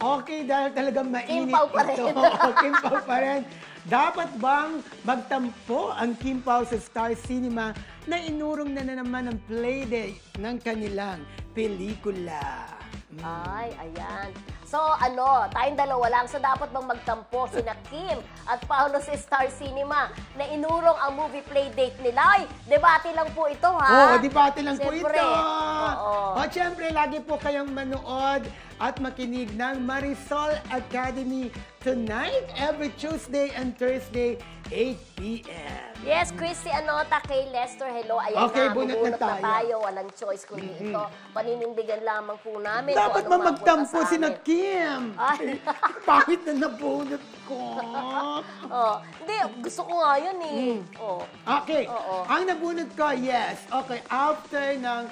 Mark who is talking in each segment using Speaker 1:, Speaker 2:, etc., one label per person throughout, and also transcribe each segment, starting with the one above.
Speaker 1: Okay, dahil talagang mainit
Speaker 2: Kim Pao pa rin.
Speaker 1: ito. Kim Pao pa rin. Dapat bang magtampo ang Kim Pao sa Star Cinema na inurong na naman ang playdate ng kanilang pelikula?
Speaker 2: Ay, ayan. So, tayong dalawa lang. So, dapat bang magtampo sina Kim at Paolo sa Star Cinema na inurong ang movie playdate nila? Ay, debate lang po ito, ha?
Speaker 1: Oo, debate lang po ito.
Speaker 2: Oo.
Speaker 1: O, siyempre, lagi po kayong manood at makinig ng Marisol Academy tonight, every Tuesday and Thursday, 8 p.m.
Speaker 2: Yes, Christy Anota kay Lester, hello. Ayan
Speaker 1: Okay,
Speaker 2: na,
Speaker 1: bunot na tayo.
Speaker 2: Walang choice kundi ito. Paninindigan lamang po namin.
Speaker 1: Dapat ba magtampo si na Kim?
Speaker 2: Ay.
Speaker 1: Pangit na nabunot ko.
Speaker 2: Hindi, gusto ko nga yun eh.
Speaker 1: Okay,
Speaker 2: Oo.
Speaker 1: ang nabunot ko, yes. Okay, after ng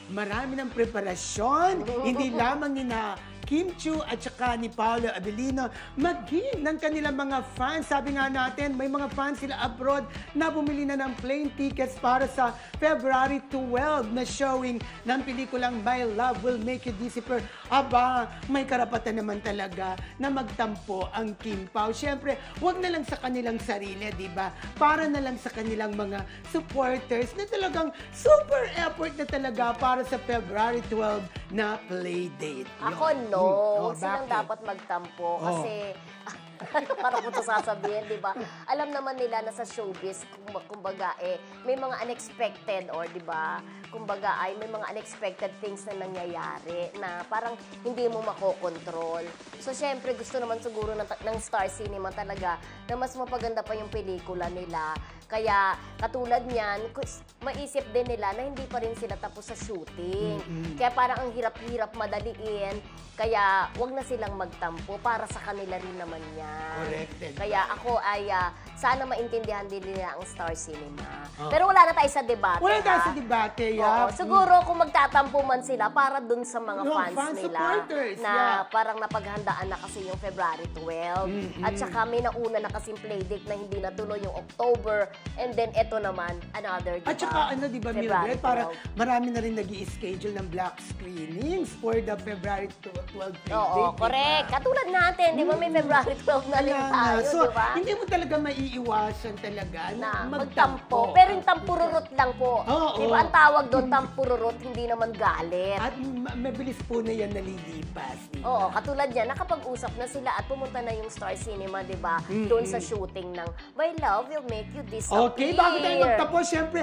Speaker 1: marami ng preparasyon, hindi lamang ni na Kim Chiu at saka ni Paolo Abilino, maging ng kanilang mga fans. Sabi nga natin, may mga fans sila abroad na bumili na ng plane tickets para sa February 12 na showing ng pelikulang My Love Will Make You Disappear. Aba, may karapatan naman talaga na magtampo ang Kim Pao. Siyempre, wag na lang sa kanilang sarili, di ba? Para na lang sa kanilang mga supporters na talagang super effort na talaga para sa February 12 na playdate.
Speaker 2: Ako, no. Silang
Speaker 1: bakit?
Speaker 2: dapat magtampo kasi parang kung ito sasabihin, di ba? Alam naman nila na sa showbiz, kumbaga may mga unexpected or di ba? Kumbaga may mga unexpected things na nangyayari na parang hindi mo makokontrol. So, syempre, gusto naman siguro ng Star Cinema talaga na mas mapaganda pa yung pelikula nila. Kaya, katulad niyan, maisip din nila na hindi pa rin sila tapos sa shooting. Kaya parang ang hirap-hirap madaliin. Kaya, wag na silang magtampo para sa kanila rin naman yan.
Speaker 1: Corrected.
Speaker 2: Kaya ako ay sana maintindihan din nila ang Star Cinema. Pero wala na tayo sa debate.
Speaker 1: Wala tayo sa debate,
Speaker 2: Oo, siguro kung magtatampo man sila para dun sa mga fans nila
Speaker 1: supporters,
Speaker 2: na parang napaghandaan na kasi yung February 12. At saka may nauna na kasing playdate na hindi natuloy yung October. And then ito naman, another, diba?
Speaker 1: At saka di ba, Mildred, para marami na rin nag-i-schedule ng black screenings for the February 12 playdate.
Speaker 2: Oo, correct.
Speaker 1: Diba?
Speaker 2: Katulad natin, di ba may February 12 na rin tayo,
Speaker 1: So,
Speaker 2: di ba?
Speaker 1: hindi mo talaga maiiwasan talaga na
Speaker 2: magtampo. Pero yung tampururot lang po.
Speaker 1: Oo.
Speaker 2: Di ba ang tawag doon, tampururot, hindi naman galit.
Speaker 1: At mabilis po na yan nalilipas. Diba?
Speaker 2: Oo, katulad yan, nakapag-usap na sila at pumunta na yung Star Cinema, di ba? Doon sa shooting ng My Love Will Make You Disappear.
Speaker 1: Okay, bago tayo magtapos, syempre,